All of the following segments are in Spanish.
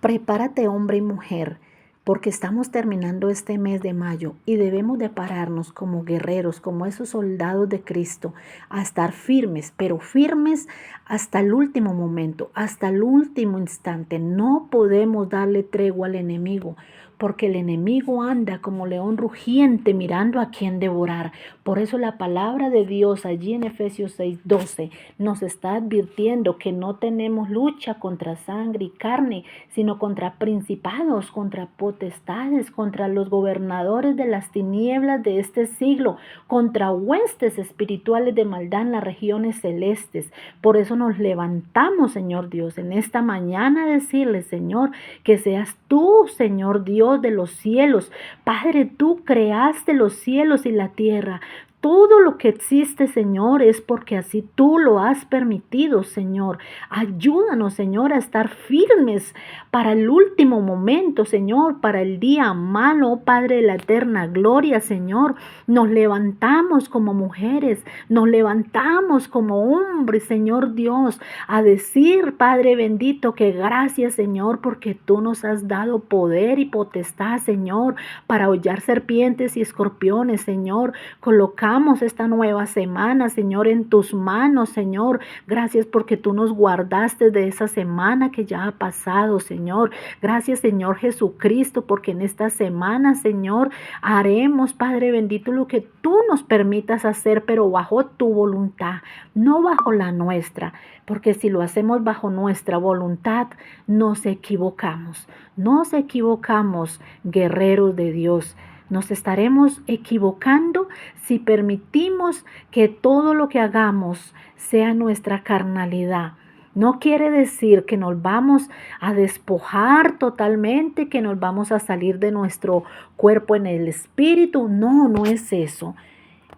Prepárate, hombre y mujer, porque estamos terminando este mes de mayo y debemos de pararnos como guerreros, como esos soldados de Cristo, a estar firmes, pero firmes hasta el último momento, hasta el último instante. No podemos darle tregua al enemigo, porque el enemigo anda como león rugiente mirando a quién devorar. Por eso la palabra de Dios allí en Efesios 6:12 nos está advirtiendo que no tenemos lucha contra sangre y carne, sino contra principados, contra potestades, contra los gobernadores de las tinieblas de este siglo, contra huestes espirituales de maldad en las regiones celestes. Por eso nos levantamos, Señor Dios, en esta mañana a decirle, Señor, que seas tú, Señor Dios de los cielos. Padre, tú creaste los cielos y la tierra. Todo lo que existe, Señor, es porque así tú lo has permitido, Señor. Ayúdanos, Señor, a estar firmes para el último momento, Señor, para el día malo, oh Padre de la eterna gloria, Señor. Nos levantamos como mujeres, nos levantamos como hombres, Señor Dios, a decir, Padre bendito, que gracias, Señor, porque tú nos has dado poder y potestad, Señor, para hollar serpientes y escorpiones, Señor. Colocamos esta nueva semana, Señor, en tus manos, Señor. Gracias porque tú nos guardaste de esa semana que ya ha pasado, Señor. Gracias, Señor Jesucristo, porque en esta semana, Señor, haremos, Padre bendito, lo que tú nos permitas hacer, pero bajo tu voluntad, no bajo la nuestra, porque si lo hacemos bajo nuestra voluntad, nos equivocamos. Nos equivocamos, guerreros de Dios. Nos estaremos equivocando si permitimos que todo lo que hagamos sea nuestra carnalidad. No quiere decir que nos vamos a despojar totalmente, que nos vamos a salir de nuestro cuerpo en el espíritu. No, no es eso.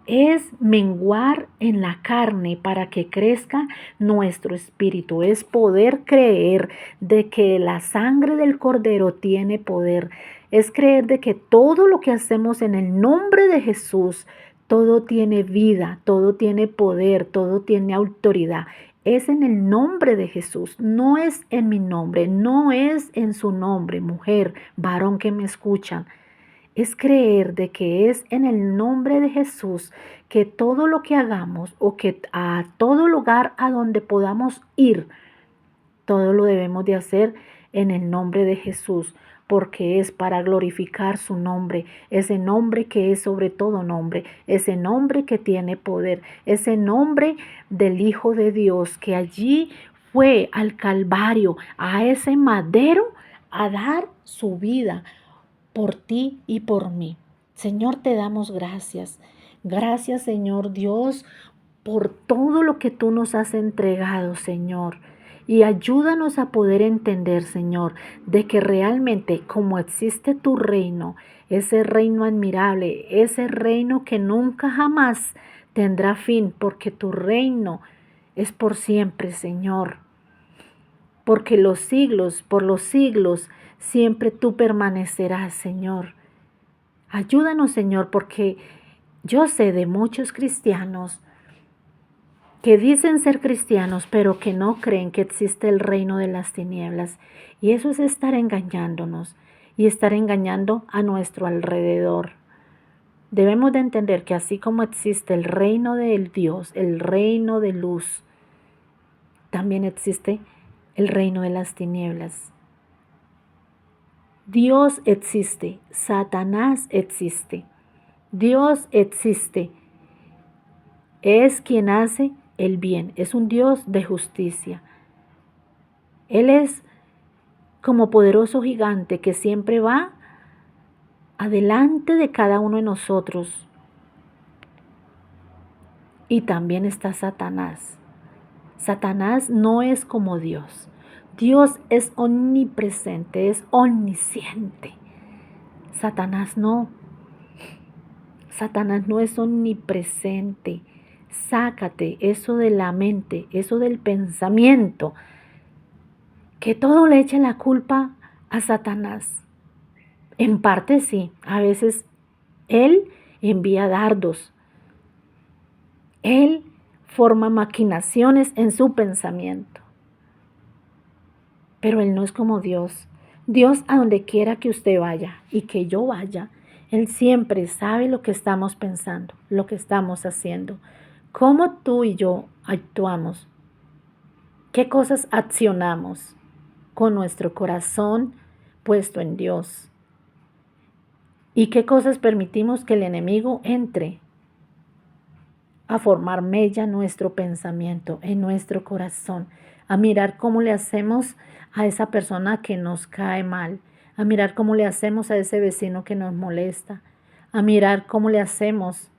Es menguar en la carne para que crezca nuestro espíritu. Es poder creer de que la sangre del Cordero tiene poder. Es creer de que todo lo que hacemos en el nombre de Jesús, todo tiene vida, todo tiene poder, todo tiene autoridad. Es en el nombre de Jesús, no es en mi nombre, no es en su nombre, mujer, varón que me escuchan. Es creer de que es en el nombre de Jesús que todo lo que hagamos o que a todo lugar a donde podamos ir, todo lo debemos de hacer en el nombre de Jesús, porque es para glorificar su nombre, ese nombre que es sobre todo nombre, ese nombre que tiene poder, ese nombre del Hijo de Dios que allí fue al Calvario, a ese madero, a dar su vida por ti y por mí. Señor, te damos gracias. Gracias, Señor Dios, por todo lo que tú nos has entregado, Señor. Y ayúdanos a poder entender, Señor, de que realmente como existe tu reino, ese reino admirable, ese reino que nunca jamás tendrá fin, porque tu reino es por siempre, Señor. Porque por los siglos, siempre tú permanecerás, Señor. Ayúdanos, Señor, porque yo sé de muchos cristianos que dicen ser cristianos, pero que no creen que existe el reino de las tinieblas. Y eso es estar engañándonos y estar engañando a nuestro alrededor. Debemos de entender que así como existe el reino del Dios, el reino de luz, también existe el reino de las tinieblas. Dios existe, Satanás existe. Dios existe, es quien hace el bien, es un Dios de justicia. Él es como poderoso gigante que siempre va adelante de cada uno de nosotros. Y también está Satanás. Satanás no es como Dios. Dios es omnipresente, es omnisciente. Satanás no. Satanás no es omnipresente. Sácate eso de la mente, eso del pensamiento, que todo le echa la culpa a Satanás. En parte sí, a veces él envía dardos, él forma maquinaciones en su pensamiento, pero él no es como Dios. Dios, a donde quiera que usted vaya y que yo vaya, Él siempre sabe lo que estamos pensando, lo que estamos haciendo, cómo tú y yo actuamos, qué cosas accionamos con nuestro corazón puesto en Dios y qué cosas permitimos que el enemigo entre a formar mella en nuestro pensamiento, en nuestro corazón, a mirar cómo le hacemos a esa persona que nos cae mal, a mirar cómo le hacemos a ese vecino que nos molesta, a mirar cómo le hacemos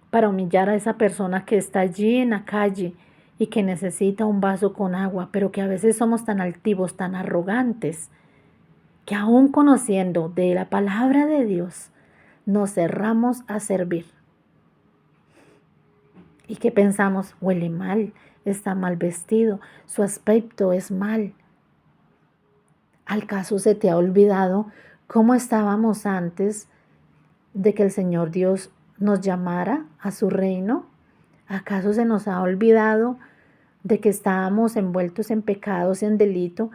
para humillar a esa persona que está allí en la calle y que necesita un vaso con agua, pero que a veces somos tan altivos, tan arrogantes, que aún conociendo de la palabra de Dios, nos cerramos a servir. ¿Y qué pensamos? Huele mal, está mal vestido, su aspecto es mal. ¿Al caso se te ha olvidado cómo estábamos antes de que el Señor Dios nos llamara a su reino? ¿Acaso se nos ha olvidado de que estábamos envueltos en pecados, en delito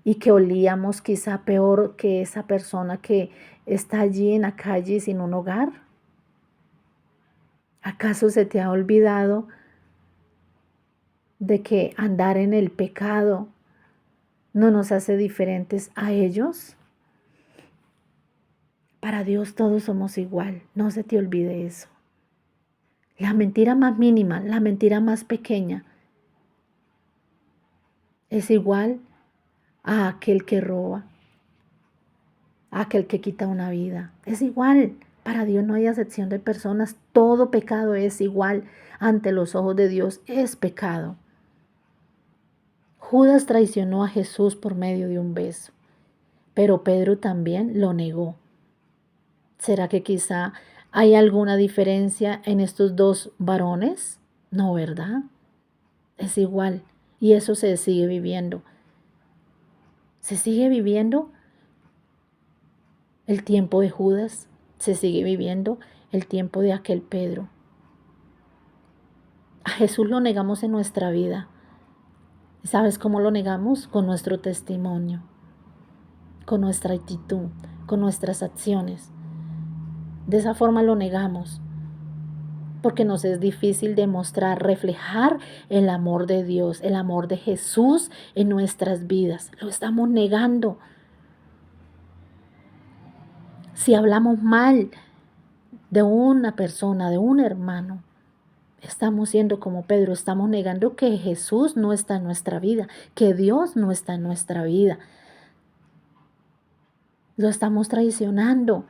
y que olíamos quizá peor que esa persona que está allí en la calle sin un hogar? ¿Acaso se te ha olvidado de que andar en el pecado no nos hace diferentes a ellos? Para Dios todos somos igual, no se te olvide eso. La mentira más mínima, la mentira más pequeña, es igual a aquel que roba, a aquel que quita una vida. Es igual. Para Dios no hay acepción de personas. Todo pecado es igual ante los ojos de Dios. Es pecado. Judas traicionó a Jesús por medio de un beso, pero Pedro también lo negó. ¿Será que quizá hay alguna diferencia en estos dos varones? No, ¿verdad? Es igual y eso se sigue viviendo. Se sigue viviendo el tiempo de Judas, se sigue viviendo el tiempo de aquel Pedro. A Jesús lo negamos en nuestra vida. ¿Sabes cómo lo negamos? Con nuestro testimonio, con nuestra actitud, con nuestras acciones. De esa forma lo negamos, porque nos es difícil demostrar, reflejar el amor de Dios, el amor de Jesús en nuestras vidas. Lo estamos negando. Si hablamos mal de una persona, de un hermano, estamos siendo como Pedro, estamos negando que Jesús no está en nuestra vida, que Dios no está en nuestra vida. Lo estamos traicionando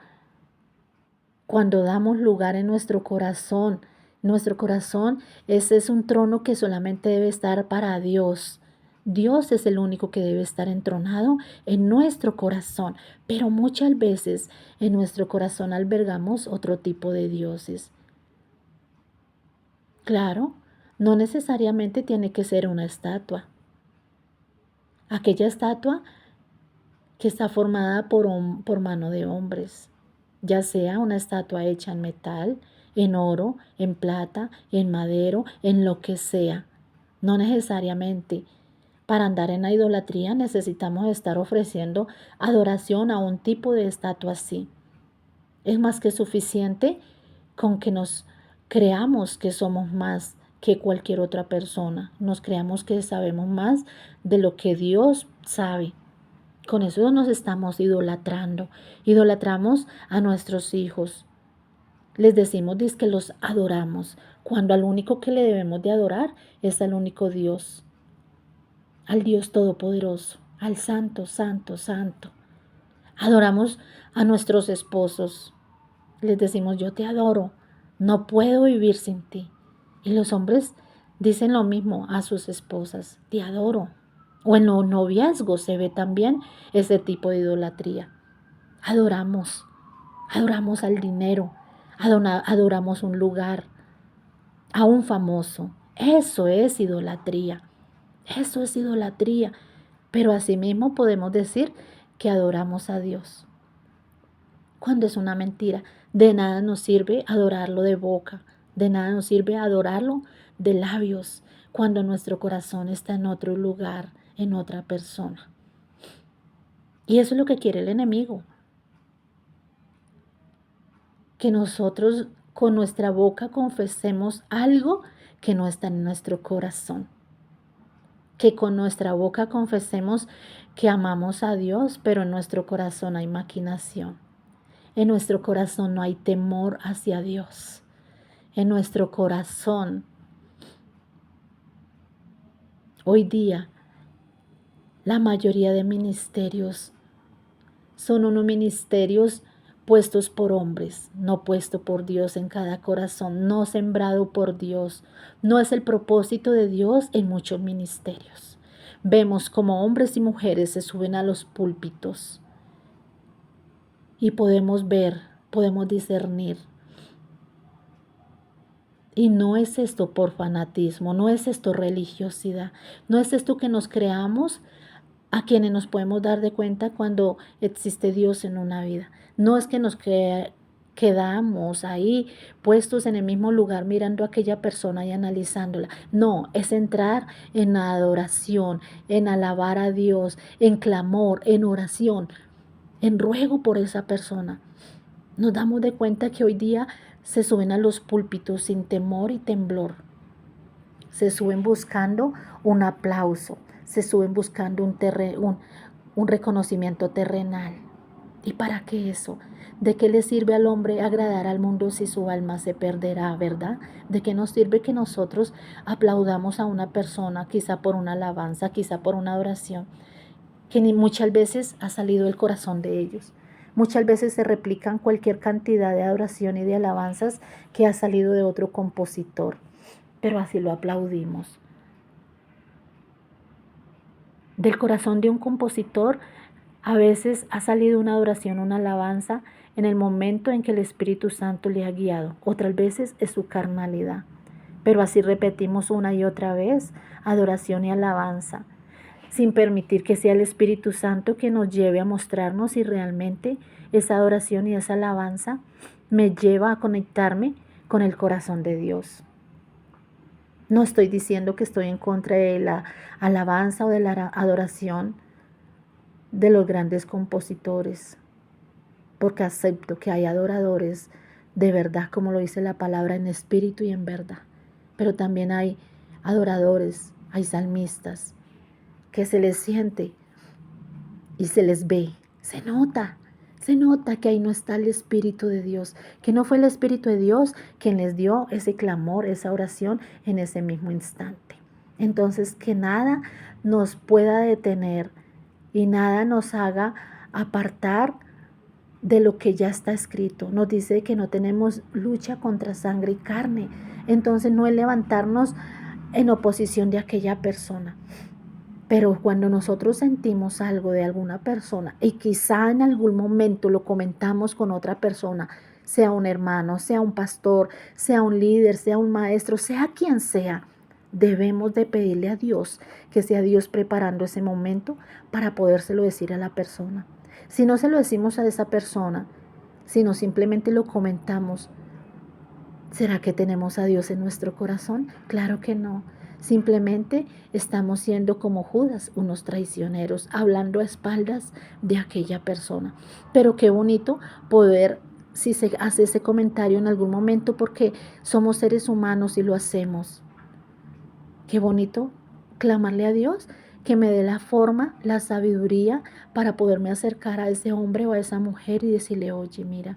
cuando damos lugar en nuestro corazón. Nuestro corazón, ese es un trono que solamente debe estar para Dios. Dios es el único que debe estar entronado en nuestro corazón, pero muchas veces en nuestro corazón albergamos otro tipo de dioses. Claro, no necesariamente tiene que ser una estatua. Aquella estatua que está formada por mano de hombres, ya sea una estatua hecha en metal, en oro, en plata, en madero, en lo que sea. No necesariamente. Para andar en la idolatría necesitamos estar ofreciendo adoración a un tipo de estatua así. Es más que suficiente con que nos creamos que somos más que cualquier otra persona. Nos creamos que sabemos más de lo que Dios sabe. Con eso nos estamos idolatrando. Idolatramos a nuestros hijos. Les decimos que los adoramos, cuando al único que le debemos de adorar es al único Dios, al Dios Todopoderoso, al Santo, Santo, Santo. Adoramos a nuestros esposos. Les decimos, yo te adoro, no puedo vivir sin ti. Y los hombres dicen lo mismo a sus esposas, te adoro. O en los noviazgos se ve también ese tipo de idolatría. Adoramos al dinero, adoramos un lugar, a un famoso. Eso es idolatría. Eso es idolatría. Pero asimismo podemos decir que adoramos a Dios. Cuando es una mentira, de nada nos sirve adorarlo de boca, de nada nos sirve adorarlo de labios, cuando nuestro corazón está en otro lugar, en otra persona. Y eso es lo que quiere el enemigo, que nosotros con nuestra boca confesemos algo que no está en nuestro corazón, que con nuestra boca confesemos que amamos a Dios, pero en nuestro corazón hay maquinación. En nuestro corazón no hay temor hacia Dios. En nuestro corazón, hoy día, la mayoría de ministerios son unos ministerios puestos por hombres, no puesto por Dios en cada corazón, no sembrado por Dios. No es el propósito de Dios en muchos ministerios. Vemos como hombres y mujeres se suben a los púlpitos y podemos ver, podemos discernir. Y no es esto por fanatismo, no es esto religiosidad, no es esto que nos creamos a quienes nos podemos dar de cuenta cuando existe Dios en una vida. No es que nos quedamos ahí puestos en el mismo lugar mirando a aquella persona y analizándola. No, es entrar en adoración, en alabar a Dios, en clamor, en oración, en ruego por esa persona. Nos damos de cuenta que hoy día se suben a los púlpitos sin temor y temblor. Se suben buscando un aplauso, se suben buscando un reconocimiento terrenal. ¿Y para qué eso? ¿De qué le sirve al hombre agradar al mundo si su alma se perderá, verdad? ¿De qué nos sirve que nosotros aplaudamos a una persona, quizá por una alabanza, quizá por una adoración, que ni muchas veces ha salido del corazón de ellos? Muchas veces se replican cualquier cantidad de adoración y de alabanzas que ha salido de otro compositor, pero así lo aplaudimos. Del corazón de un compositor a veces ha salido una adoración, una alabanza en el momento en que el Espíritu Santo le ha guiado. Otras veces es su carnalidad. Pero así repetimos una y otra vez adoración y alabanza, sin permitir que sea el Espíritu Santo que nos lleve a mostrarnos si realmente esa adoración y esa alabanza me lleva a conectarme con el corazón de Dios. No estoy diciendo que estoy en contra de la alabanza o de la adoración de los grandes compositores, porque acepto que hay adoradores de verdad, como lo dice la palabra, en espíritu y en verdad. Pero también hay adoradores, hay salmistas, que se les siente y se les ve, se nota que ahí no está el Espíritu de Dios, que no fue el Espíritu de Dios quien les dio ese clamor, esa oración en ese mismo instante. Entonces, que nada nos pueda detener y nada nos haga apartar de lo que ya está escrito. Nos dice que no tenemos lucha contra sangre y carne. Entonces no es levantarnos en oposición de aquella persona. Pero cuando nosotros sentimos algo de alguna persona y quizá en algún momento lo comentamos con otra persona, sea un hermano, sea un pastor, sea un líder, sea un maestro, sea quien sea, debemos de pedirle a Dios que sea Dios preparando ese momento para podérselo decir a la persona. Si no se lo decimos a esa persona, sino simplemente lo comentamos, ¿será que tenemos a Dios en nuestro corazón? Claro que no. Simplemente estamos siendo como Judas, unos traicioneros, hablando a espaldas de aquella persona. Pero qué bonito poder, si se hace ese comentario en algún momento, porque somos seres humanos y lo hacemos. Qué bonito clamarle a Dios que me dé la forma, la sabiduría para poderme acercar a ese hombre o a esa mujer y decirle, oye, mira,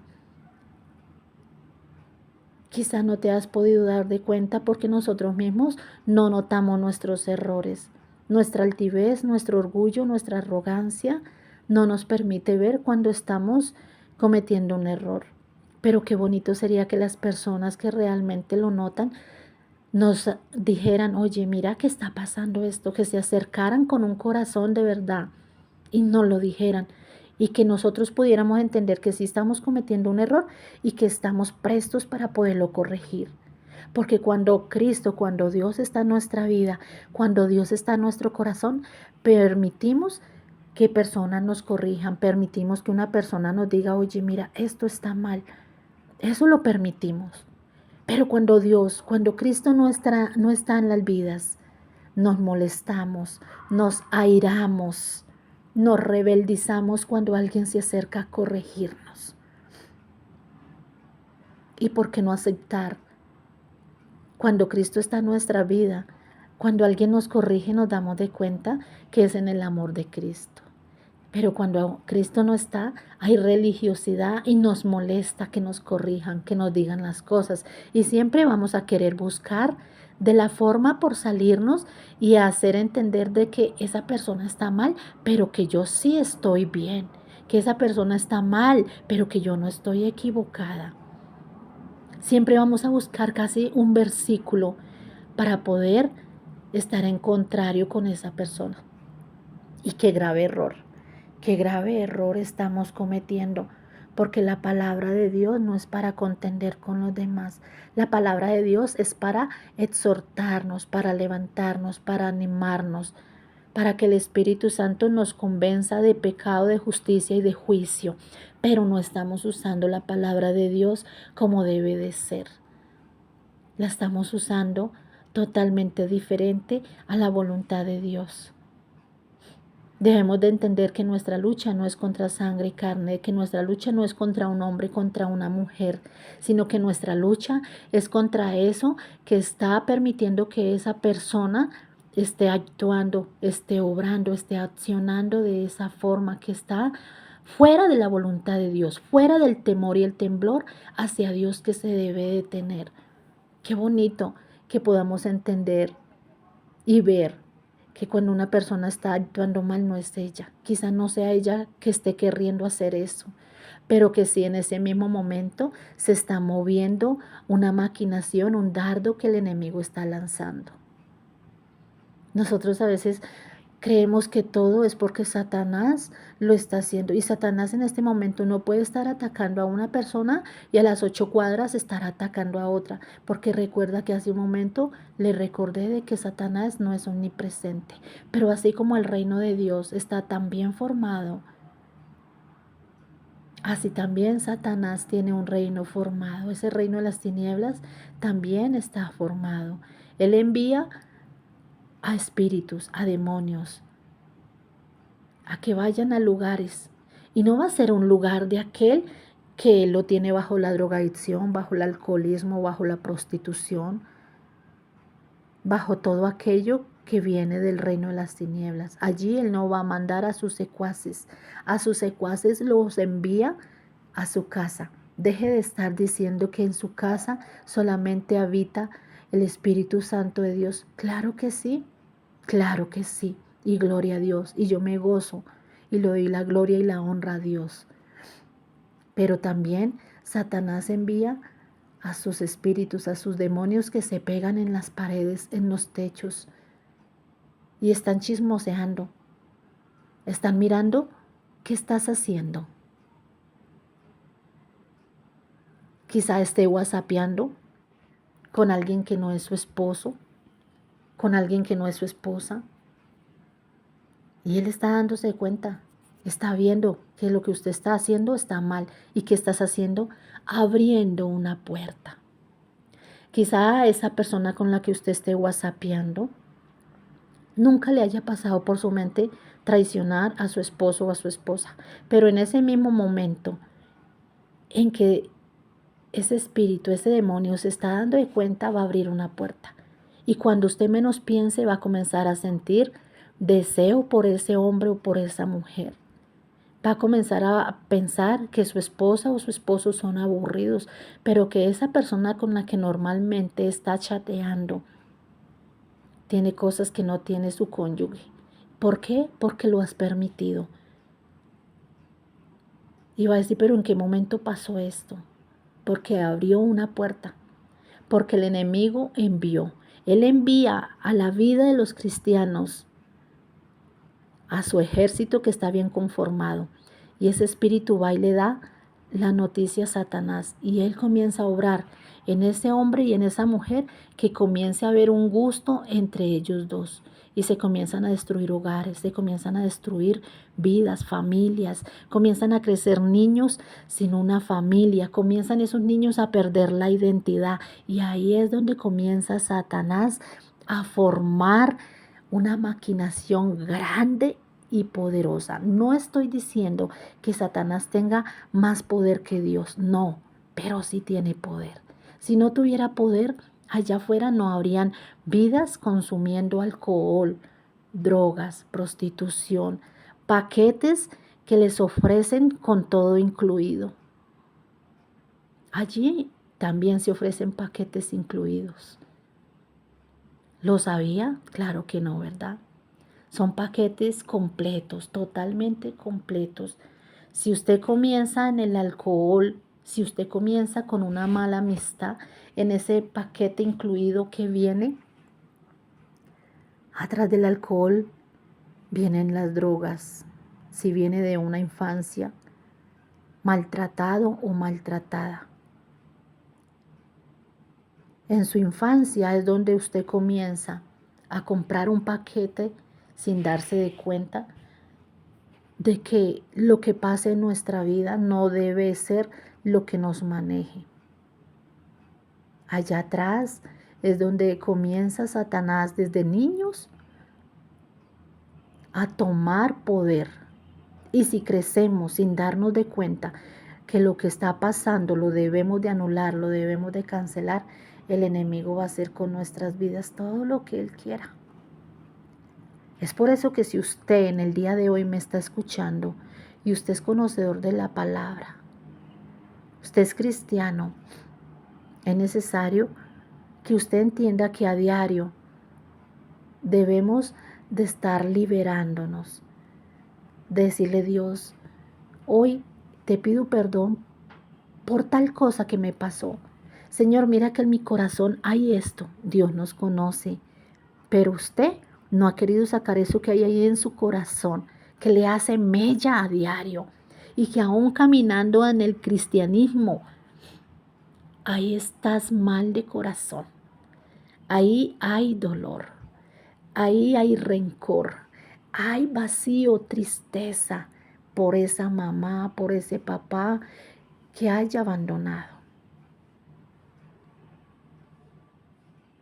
quizá no te has podido dar de cuenta porque nosotros mismos no notamos nuestros errores. Nuestra altivez, nuestro orgullo, nuestra arrogancia no nos permite ver cuando estamos cometiendo un error. Pero qué bonito sería que las personas que realmente lo notan nos dijeran, oye, mira que está pasando esto, que se acercaran con un corazón de verdad y nos lo dijeran y que nosotros pudiéramos entender que sí estamos cometiendo un error y que estamos prestos para poderlo corregir. Porque cuando Cristo, cuando Dios está en nuestra vida, cuando Dios está en nuestro corazón, permitimos que personas nos corrijan, permitimos que una persona nos diga, oye, mira, esto está mal. Eso lo permitimos. Pero cuando Dios, cuando Cristo no está en las vidas, nos molestamos, nos airamos, nos rebeldizamos cuando alguien se acerca a corregirnos. ¿Y por qué no aceptar? Cuando Cristo está en nuestra vida, cuando alguien nos corrige, nos damos de cuenta que es en el amor de Cristo. Pero cuando Cristo no está, hay religiosidad y nos molesta que nos corrijan, que nos digan las cosas. Y siempre vamos a querer buscar de la forma por salirnos y hacer entender de que esa persona está mal, pero que yo sí estoy bien. Que esa persona está mal, pero que yo no estoy equivocada. Siempre vamos a buscar casi un versículo para poder estar en contrario con esa persona. Y qué grave error estamos cometiendo, porque la palabra de Dios no es para contender con los demás. La palabra de Dios es para exhortarnos, para levantarnos, para animarnos, para que el Espíritu Santo nos convenza de pecado, de justicia y de juicio. Pero no estamos usando la palabra de Dios como debe de ser. La estamos usando totalmente diferente a la voluntad de Dios. Debemos de entender que nuestra lucha no es contra sangre y carne, que nuestra lucha no es contra un hombre, contra una mujer, sino que nuestra lucha es contra eso que está permitiendo que esa persona esté actuando, esté obrando, esté accionando de esa forma que está fuera de la voluntad de Dios, fuera del temor y el temblor hacia Dios que se debe de tener. Qué bonito que podamos entender y ver que cuando una persona está actuando mal no es ella. Quizá no sea ella que esté queriendo hacer eso, pero que sí en ese mismo momento se está moviendo una maquinación, un dardo que el enemigo está lanzando. Nosotros a veces creemos que todo es porque Satanás lo está haciendo. Y Satanás en este momento no puede estar atacando a una persona y a las 8 cuadras estar atacando a otra. Porque recuerda que hace un momento le recordé de que Satanás no es omnipresente. Pero así como el reino de Dios está tan bien formado, así también Satanás tiene un reino formado. Ese reino de las tinieblas también está formado. Él envía a espíritus, a demonios, a que vayan a lugares. Y no va a ser un lugar de aquel que lo tiene bajo la drogadicción, bajo el alcoholismo, bajo la prostitución, bajo todo aquello que viene del reino de las tinieblas. Allí Él no va a mandar a sus secuaces. A sus secuaces los envía a su casa. Deje de estar diciendo que en su casa solamente habita el Espíritu Santo de Dios. Claro que sí. Claro que sí, y gloria a Dios, y yo me gozo y le doy la gloria y la honra a Dios. Pero también Satanás envía a sus espíritus, a sus demonios que se pegan en las paredes, en los techos, y están chismoseando, están mirando qué estás haciendo. Quizá esté whatsappeando con alguien que no es su esposo, con alguien que no es su esposa. Y él está dándose cuenta, está viendo que lo que usted está haciendo está mal y que estás haciendo abriendo una puerta. Quizá a esa persona con la que usted esté whatsappeando nunca le haya pasado por su mente traicionar a su esposo o a su esposa, pero en ese mismo momento en que ese espíritu, ese demonio se está dando de cuenta, va a abrir una puerta. Y cuando usted menos piense, va a comenzar a sentir deseo por ese hombre o por esa mujer. Va a comenzar a pensar que su esposa o su esposo son aburridos, pero que esa persona con la que normalmente está chateando tiene cosas que no tiene su cónyuge. ¿Por qué? Porque lo has permitido. Y va a decir, pero ¿en qué momento pasó esto? Porque abrió una puerta, porque el enemigo envió. Él envía a la vida de los cristianos, a su ejército que está bien conformado. Y ese espíritu va y le da la noticia a Satanás. Y él comienza a obrar en ese hombre y en esa mujer, que comience a haber un gusto entre ellos dos. Y se comienzan a destruir hogares, se comienzan a destruir vidas, familias, comienzan a crecer niños sin una familia, comienzan esos niños a perder la identidad. Y ahí es donde comienza Satanás a formar una maquinación grande y poderosa. No estoy diciendo que Satanás tenga más poder que Dios, no, pero sí tiene poder. Si no tuviera poder, allá afuera no habrían vidas consumiendo alcohol, drogas, prostitución, paquetes que les ofrecen con todo incluido. Allí también se ofrecen paquetes incluidos. ¿Lo sabía? Claro que no, ¿verdad? Son paquetes completos, totalmente completos. Si usted comienza en el alcohol, si usted comienza con una mala amistad, en ese paquete incluido que viene, atrás del alcohol vienen las drogas. Si viene de una infancia maltratado o maltratada. En su infancia es donde usted comienza a comprar un paquete sin darse de cuenta de que lo que pasa en nuestra vida no debe ser lo que nos maneje. Allá atrás es donde comienza Satanás desde niños a tomar poder. Y si crecemos sin darnos de cuenta que lo que está pasando lo debemos de anular, lo debemos de cancelar, el enemigo va a hacer con nuestras vidas todo lo que él quiera. Es por eso que si usted en el día de hoy me está escuchando y usted es conocedor de la palabra, usted es cristiano, es necesario que usted entienda que a diario debemos de estar liberándonos, de decirle: Dios, hoy te pido perdón por tal cosa que me pasó. Señor, mira que en mi corazón hay esto. Dios nos conoce, pero usted no ha querido sacar eso que hay ahí en su corazón, que le hace mella a diario y que aún caminando en el cristianismo, ahí estás mal de corazón. Ahí hay dolor, ahí hay rencor, hay vacío, tristeza por esa mamá, por ese papá que haya abandonado.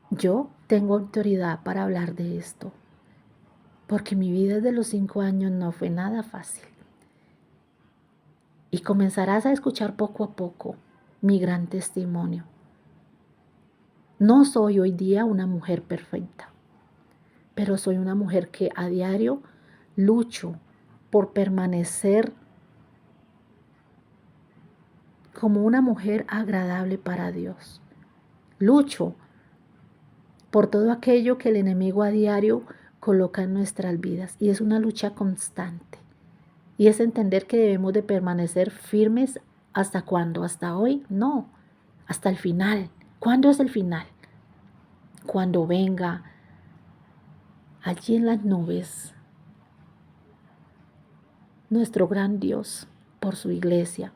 Yo tengo autoridad para hablar de esto, porque mi vida desde los 5 años no fue nada fácil. Y comenzarás a escuchar poco a poco mi gran testimonio. No soy hoy día una mujer perfecta, pero soy una mujer que a diario lucho por permanecer como una mujer agradable para Dios. Lucho por todo aquello que el enemigo a diario coloca en nuestras vidas. Y es una lucha constante. Y es entender que debemos de permanecer firmes. ¿Hasta cuándo? ¿Hasta hoy? No, hasta el final. ¿Cuándo es el final? Cuando venga allí en las nubes nuestro gran Dios por su iglesia.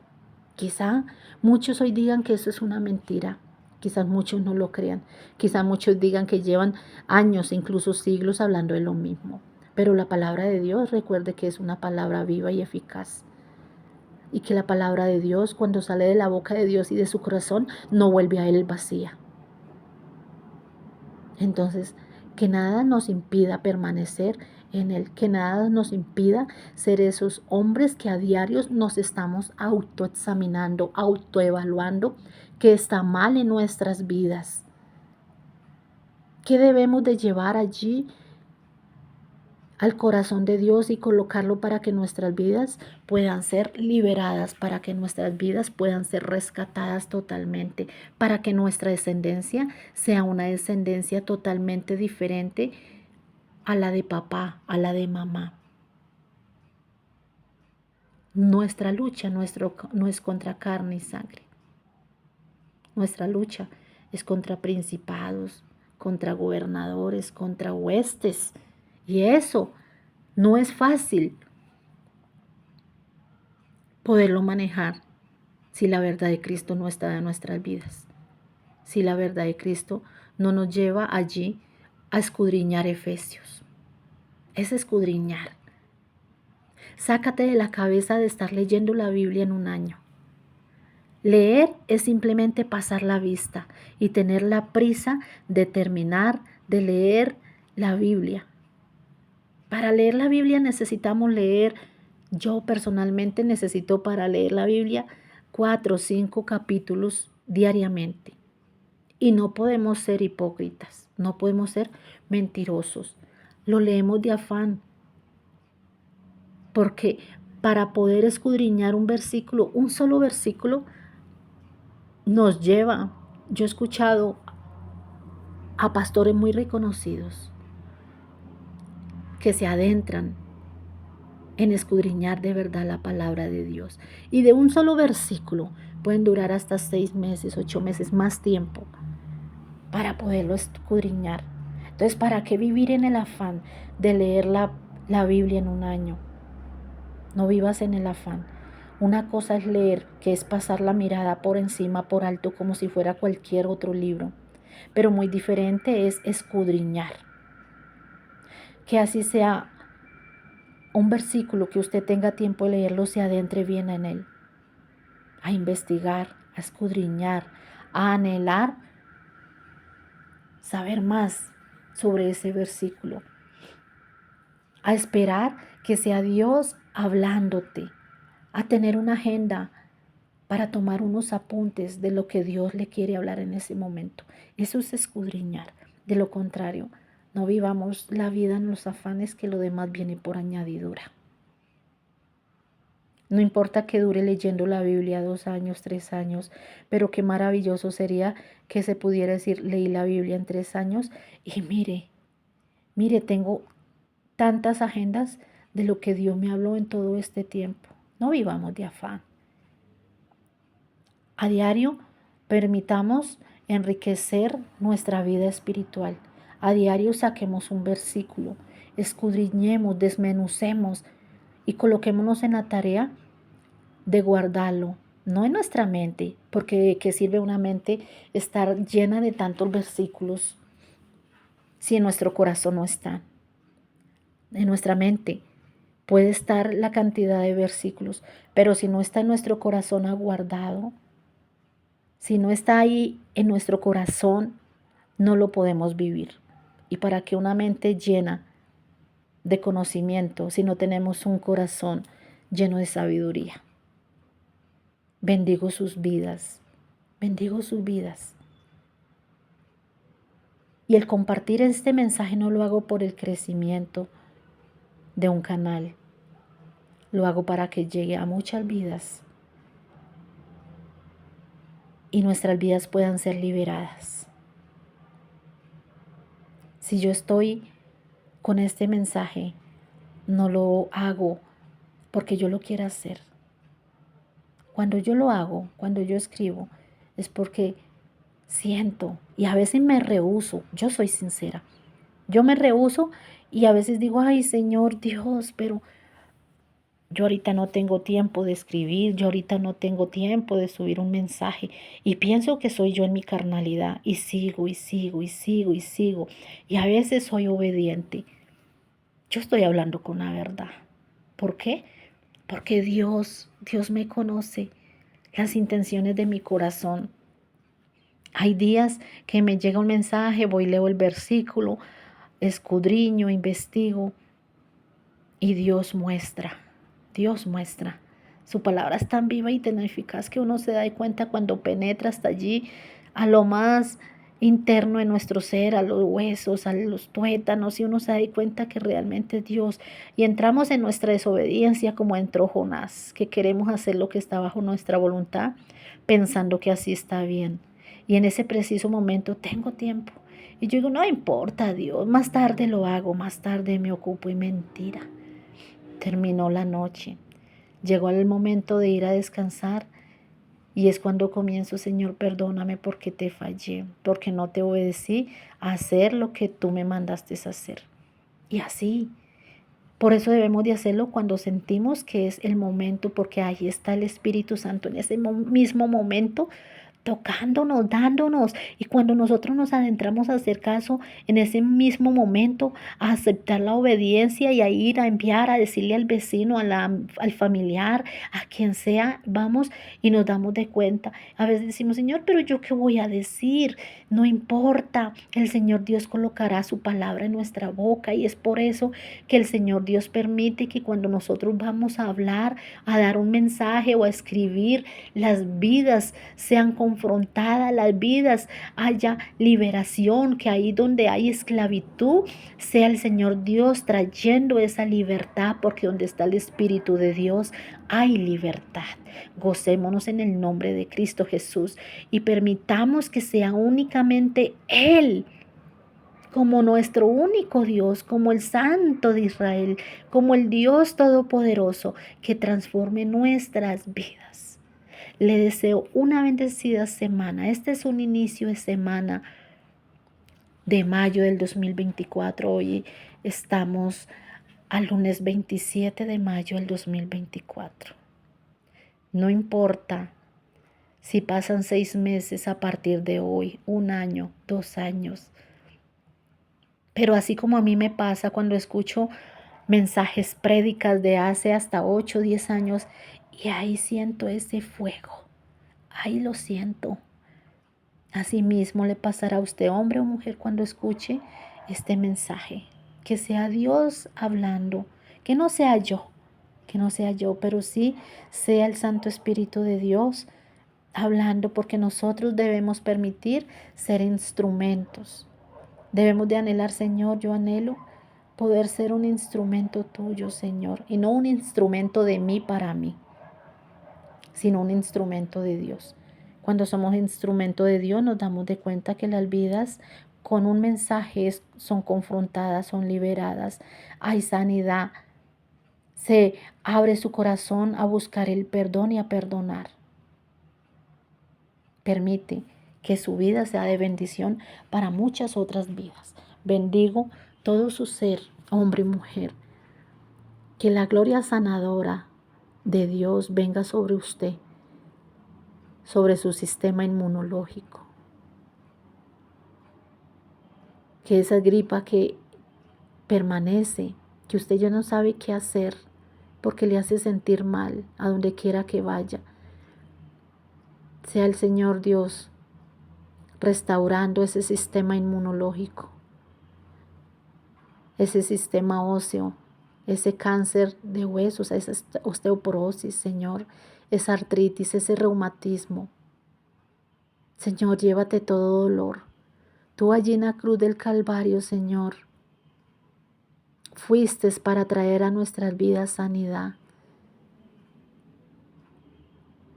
Quizá muchos hoy digan que eso es una mentira. Quizás muchos no lo crean. Quizás muchos digan que llevan años, incluso siglos, hablando de lo mismo. Pero la palabra de Dios, recuerde que es una palabra viva y eficaz. Y que la palabra de Dios, cuando sale de la boca de Dios y de su corazón, no vuelve a él vacía. Entonces, que nada nos impida permanecer en él, que nada nos impida ser esos hombres que a diario nos estamos autoexaminando, autoevaluando qué está mal en nuestras vidas, qué debemos de llevar allí al corazón de Dios y colocarlo para que nuestras vidas puedan ser liberadas, para que nuestras vidas puedan ser rescatadas totalmente, para que nuestra descendencia sea una descendencia totalmente diferente a la de papá, a la de mamá. Nuestra lucha no es contra carne y sangre. Nuestra lucha es contra principados, contra gobernadores, contra huestes. Y eso no es fácil poderlo manejar si la verdad de Cristo no está en nuestras vidas. Si la verdad de Cristo no nos lleva allí a escudriñar Efesios. Es escudriñar. Sácate de la cabeza de estar leyendo la Biblia en un año. Leer es simplemente pasar la vista y tener la prisa de terminar de leer la Biblia. Para leer la Biblia necesitamos leer, yo personalmente necesito para leer la Biblia 4 o 5 capítulos diariamente. Y no podemos ser hipócritas, no podemos ser mentirosos. Lo leemos de afán, porque para poder escudriñar un versículo, un solo versículo, nos lleva. Yo he escuchado a pastores muy reconocidos que se adentran en escudriñar de verdad la palabra de Dios. Y de un solo versículo pueden durar hasta 6 meses, 8 meses, más tiempo para poderlo escudriñar. Entonces, ¿para qué vivir en el afán de leer la Biblia en un año? No vivas en el afán. Una cosa es leer, que es pasar la mirada por encima, por alto, como si fuera cualquier otro libro. Pero muy diferente es escudriñar. Que así sea un versículo que usted tenga tiempo de leerlo, se adentre bien en él. A investigar, a escudriñar, a anhelar, saber más sobre ese versículo. A esperar que sea Dios hablándote, a tener una agenda para tomar unos apuntes de lo que Dios le quiere hablar en ese momento. Eso es escudriñar. De lo contrario, no vivamos la vida en los afanes, que lo demás viene por añadidura. No importa que dure leyendo la Biblia 2 años, 3 años, pero qué maravilloso sería que se pudiera decir, leí la Biblia en 3 años y mire, tengo tantas agendas de lo que Dios me habló en todo este tiempo. No vivamos de afán. A diario, permitamos enriquecer nuestra vida espiritual. A diario saquemos un versículo, escudriñemos, desmenucemos y coloquémonos en la tarea de guardarlo, no en nuestra mente, porque ¿de qué sirve una mente estar llena de tantos versículos si en nuestro corazón no están? En nuestra mente puede estar la cantidad de versículos, pero si no está en nuestro corazón aguardado, si no está ahí en nuestro corazón, no lo podemos vivir. Y para que una mente llena de conocimiento, si no tenemos un corazón lleno de sabiduría. Bendigo sus vidas, bendigo sus vidas. Y el compartir este mensaje no lo hago por el crecimiento de un canal, lo hago para que llegue a muchas vidas y nuestras vidas puedan ser liberadas. Si yo estoy con este mensaje, no lo hago porque yo lo quiera hacer. Cuando yo lo hago, cuando yo escribo, es porque siento y a veces me rehúso. Yo soy sincera. Yo me rehúso y a veces digo, ay Señor Dios, pero yo ahorita no tengo tiempo de escribir, yo ahorita no tengo tiempo de subir un mensaje. Y pienso que soy yo en mi carnalidad y sigo y sigo y sigo y sigo. Y a veces soy obediente. Yo estoy hablando con la verdad. ¿Por qué? Porque Dios me conoce las intenciones de mi corazón. Hay días que me llega un mensaje, voy, leo el versículo, escudriño, investigo y Dios muestra. Su palabra es tan viva y tan eficaz que uno se da cuenta cuando penetra hasta allí, a lo más interno de nuestro ser, a los huesos, a los tuétanos, y uno se da cuenta que realmente es Dios. Y entramos en nuestra desobediencia como entró Jonás, que queremos hacer lo que está bajo nuestra voluntad, pensando que así está bien. Y en ese preciso momento tengo tiempo. Y yo digo, no importa, Dios, más tarde lo hago, más tarde me ocupo. Y mentira. Terminó la noche. Llegó el momento de ir a descansar y es cuando comienzo, Señor, perdóname porque te fallé, porque no te obedecí a hacer lo que tú me mandaste a hacer. Y así, por eso debemos de hacerlo cuando sentimos que es el momento, porque ahí está el Espíritu Santo en ese mismo momento tocándonos, dándonos. Y cuando nosotros nos adentramos a hacer caso en ese mismo momento, a aceptar la obediencia y a ir a enviar, a decirle al vecino, al familiar, a quien sea, vamos y nos damos de cuenta. A veces decimos, Señor, pero yo qué voy a decir, no importa, el Señor Dios colocará su palabra en nuestra boca y es por eso que el Señor Dios permite que cuando nosotros vamos a hablar, a dar un mensaje o a escribir, las vidas sean confrontadas, las vidas haya liberación, que ahí donde hay esclavitud sea el Señor Dios trayendo esa libertad, porque donde está el Espíritu de Dios hay libertad. Gocémonos en el nombre de Cristo Jesús y permitamos que sea únicamente Él como nuestro único Dios, como el Santo de Israel, como el Dios Todopoderoso que transforme nuestras vidas. Le deseo una bendecida semana. Este es un inicio de semana de mayo del 2024. Hoy estamos al lunes 27 de mayo del 2024. No importa si pasan 6 meses a partir de hoy, 1 año, 2 años. Pero así como a mí me pasa cuando escucho mensajes, prédicas de hace hasta 8 o 10 años y ahí siento ese fuego, ahí lo siento. Asimismo le pasará a usted, hombre o mujer, cuando escuche este mensaje. Que sea Dios hablando, que no sea yo, pero sí sea el Santo Espíritu de Dios hablando, porque nosotros debemos permitir ser instrumentos. Debemos de anhelar, Señor, yo anhelo poder ser un instrumento tuyo, Señor, y no un instrumento de mí para mí, sino un instrumento de Dios. Cuando somos instrumento de Dios nos damos de cuenta que las vidas con un mensaje son confrontadas, son liberadas, hay sanidad, se abre su corazón a buscar el perdón y a perdonar. Permite que su vida sea de bendición para muchas otras vidas. Bendigo todo su ser, hombre y mujer. Que la gloria sanadora de Dios venga sobre usted, sobre su sistema inmunológico. Que esa gripa que permanece, que usted ya no sabe qué hacer porque le hace sentir mal a donde quiera que vaya, sea el Señor Dios restaurando ese sistema inmunológico, ese sistema óseo, ese cáncer de huesos, esa osteoporosis, Señor, esa artritis, ese reumatismo. Señor, llévate todo dolor. Tú allí en la cruz del Calvario, Señor, fuiste para traer a nuestras vidas sanidad.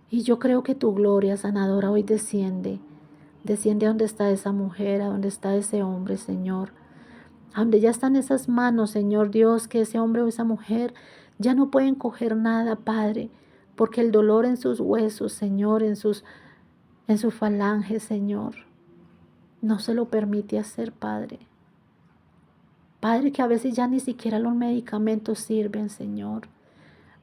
Y yo creo que tu gloria sanadora hoy desciende a donde está esa mujer, a donde está ese hombre, Señor. A donde ya están esas manos, Señor Dios, que ese hombre o esa mujer ya no pueden coger nada, Padre, porque el dolor en sus huesos, Señor, en sus falanges, Señor, no se lo permite hacer, Padre. Padre, que a veces ya ni siquiera los medicamentos sirven, Señor.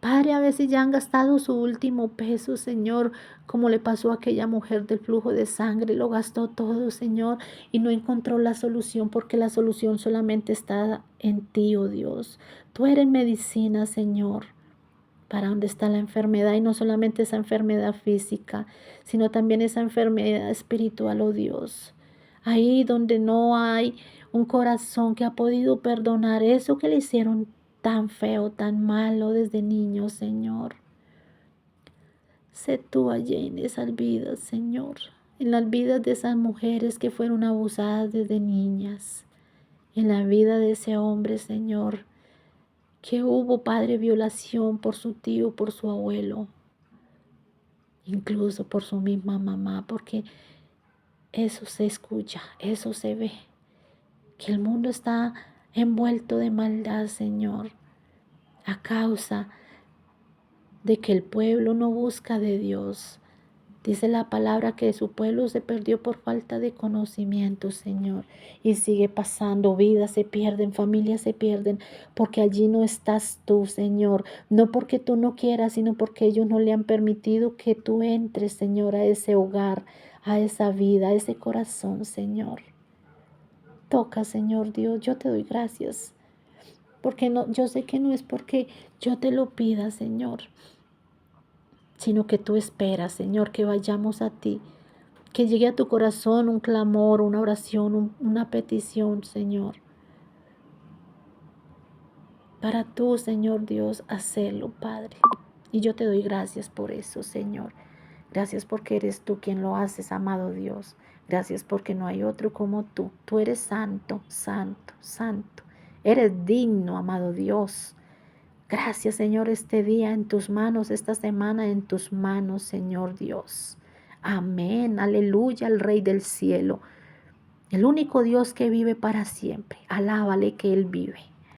Padre, a veces ya han gastado su último peso, Señor, como le pasó a aquella mujer del flujo de sangre. Lo gastó todo, Señor, y no encontró la solución, porque la solución solamente está en ti, oh Dios. Tú eres medicina, Señor, para donde está la enfermedad, y no solamente esa enfermedad física, sino también esa enfermedad espiritual, oh Dios. Ahí donde no hay un corazón que ha podido perdonar eso que le hicieron tan feo, tan malo desde niño, Señor. Sé tú allí en esas vidas, Señor, en las vidas de esas mujeres que fueron abusadas desde niñas, en la vida de ese hombre, Señor, que hubo, Padre, violación por su tío, por su abuelo, incluso por su misma mamá, porque eso se escucha, eso se ve, que el mundo está envuelto de maldad, Señor, a causa de que el pueblo no busca de Dios. Dice la palabra que su pueblo se perdió por falta de conocimiento, Señor. Y sigue pasando, vidas se pierden, familias se pierden, porque allí no estás tú, Señor. No porque tú no quieras, sino porque ellos no le han permitido que tú entres, Señor, a ese hogar, a esa vida, a ese corazón, Señor. Toca, Señor Dios, yo te doy gracias, porque no, yo sé que no es porque yo te lo pida, Señor, sino que tú esperas, Señor, que vayamos a ti, que llegue a tu corazón un clamor, una oración, una petición, Señor, para tú, Señor Dios, hacerlo, Padre. Y yo te doy gracias por eso, Señor. Gracias porque eres tú quien lo haces, amado Dios. Gracias porque no hay otro como tú. Tú eres santo, santo, santo. Eres digno, amado Dios. Gracias, Señor, este día en tus manos, esta semana en tus manos, Señor Dios. Amén, aleluya al Rey del cielo. El único Dios que vive para siempre. Alábale que Él vive.